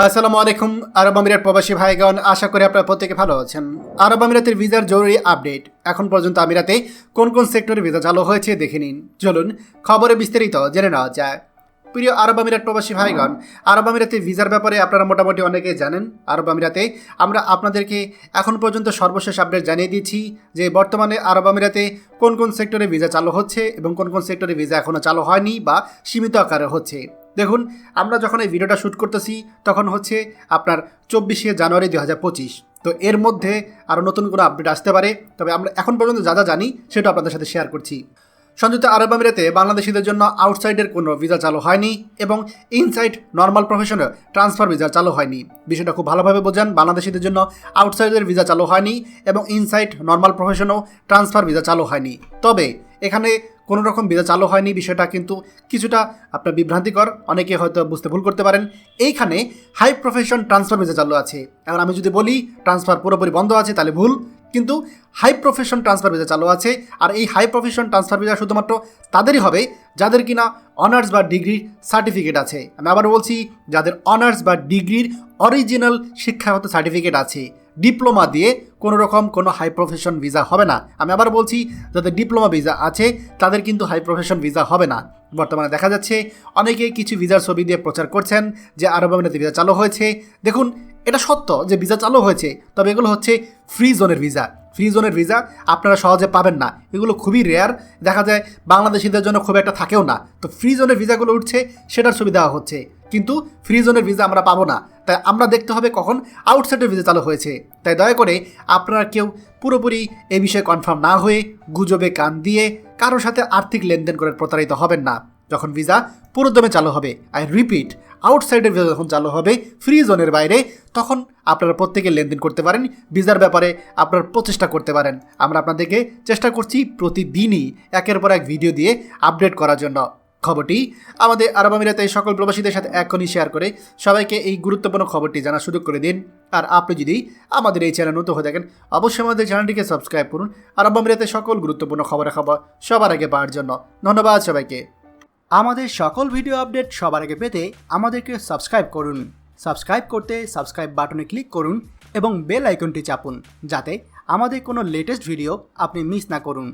আসসালামু আলাইকুম আরব আমিরাত প্রবাসী ভাইগণ, আশা করি আপনারা প্রত্যেকে ভালো আছেন। আরব আমিরাতের ভিসার জরুরি আপডেট। এখন পর্যন্ত আমিরাতে কোন কোন সেক্টরে ভিসা চালু হয়েছে দেখে নিন। চলুন খবরে বিস্তারিত জেনে নেওয়া যায়। প্রিয় আরব আমিরাত প্রবাসী ভাইগণ, আরব আমিরাতে ভিসার ব্যাপারে আপনারা মোটামুটি অনেকেই জানেন। আরব আমিরাতে আমরা আপনাদেরকে এখন পর্যন্ত সর্বশেষ আপডেট জানিয়ে দিচ্ছি যে বর্তমানে আরব আমিরাতে কোন কোন সেক্টরে ভিসা চালু হচ্ছে এবং কোন কোন সেক্টরে ভিসা এখনও চালু হয়নি বা সীমিত আকারে হচ্ছে। দেখুন, আমরা যখন এই ভিডিওটা শ্যুট করতেছি তখন হচ্ছে আপনার 24শে জানুয়ারি 2025। তো এর মধ্যে আরও নতুন কোনো আপডেট আসতে পারে, তবে আমরা এখন পর্যন্ত যা যা জানি সেটা আপনাদের সাথে শেয়ার করছি। সংযুক্ত আরব আমিরাতে বাংলাদেশিদের জন্য আউটসাইডের কোনো ভিসা চালু হয়নি এবং ইনসাইড নর্মাল প্রফেশনের ট্রান্সফার ভিসা চালু হয়নি। বিষয়টা খুব ভালোভাবে বোঝান। বাংলাদেশিদের জন্য আউটসাইডের ভিসা চালু হয়নি এবং ইনসাইড নর্মাল প্রফেশনও ট্রান্সফার ভিসা চালু হয়নি। তবে এখানে কোনো রকম ভিসা চালু হয়নি, বিষয়টা কিন্তু কিছুটা আপনার বিভ্রান্তিকর, অনেকে হয়তো বুঝতে ভুল করতে পারেন। এইখানে হাই প্রফেশন ট্রান্সফার ভিসা চালু আছে। এখন আমি যদি বলি ট্রান্সফার পুরোপুরি বন্ধ আছে তাহলে ভুল, কিন্তু হাই প্রফেশন ট্রান্সফার ভিসা চালু আছে। আর এই হাই প্রফেশন ট্রান্সফার ভিসা শুধুমাত্র তাদেরই হবে যাদের কিনা অনার্স বা ডিগ্রির সার্টিফিকেট আছে। আমি আবার বলছি, যাদের অনার্স বা ডিগ্রির অরিজিনাল শিক্ষাগত সার্টিফিকেট আছে। ডিপ্লোমা দিয়ে কোনো রকম কোনো হাই প্রফেশন ভিসা হবে না। আমি আবার বলছি, যাদের ডিপ্লোমা ভিসা আছে তাদের কিন্তু হাই প্রফেশন ভিসা হবে না। বর্তমানে দেখা যাচ্ছে অনেকেই কিছু ভিসার ছবি দিয়ে প্রচার করছেন যে আরব আমিরাতে ভিসা চালু হয়েছে। দেখুন, এটা সত্য যে ভিসা চালু হয়েছে, তবে এগুলো হচ্ছে ফ্রি জোনের ভিসা। ফ্রি জোনের ভিসা আপনারা সহজে পাবেন না, এগুলো খুবই রেয়ার, দেখা যায় বাংলাদেশিদের জন্য খুব একটা থাকেও না। তো ফ্রি জোনের ভিসাগুলো উঠছে, সেটার ছবি দেওয়া হচ্ছে, কিন্তু ফ্রি জোনের ভিসা আমরা পাবো না। তাই আমরা দেখতে হবে কখন আউটসাইডের ভিসা চালু হয়েছে। তাই দয়া করে আপনারা কেউ পুরোপুরি এ বিষয়ে কনফার্ম না হয়ে গুজবে কান দিয়ে কারোর সাথে আর্থিক লেনদেন করে প্রতারিত হবেন না। যখন ভিসা পুরোদমে চালু হবে, আই রিপিট, আউটসাইডের ভিসা যখন চালু হবে ফ্রি জোনের বাইরে, তখন আপনারা প্রত্যেকে লেনদেন করতে পারেন, ভিসার ব্যাপারে আপনার প্রচেষ্টা করতে পারেন। আমরা আপনাদেরকে চেষ্টা করছি প্রতিদিনই একের পর এক ভিডিও দিয়ে আপডেট করার জন্য। খবরটি আমাদের আরব আমিরাতে সকল প্রবাসীদের সাথে এখনই শেয়ার করে সবাইকে এই গুরুত্বপূর্ণ খবরটি জানার সুযোগ করে দিন। আর আপনি যদি আমাদের এই চ্যানেল নতুন হয়ে থাকেন, অবশ্যই আমাদের চ্যানেলটিকে সাবস্ক্রাইব করুন আরব আমিরাতে সকল গুরুত্বপূর্ণ খবর সবার আগে পাওয়ার জন্য। ধন্যবাদ সবাইকে। আমাদের সকল ভিডিও আপডেট সবার আগে পেতে আমাদেরকে সাবস্ক্রাইব করুন। সাবস্ক্রাইব করতে সাবস্ক্রাইব বাটনে ক্লিক করুন এবং বেল আইকনটি চাপুন, যাতে আমাদের কোনো লেটেস্ট ভিডিও আপনি মিস না করুন।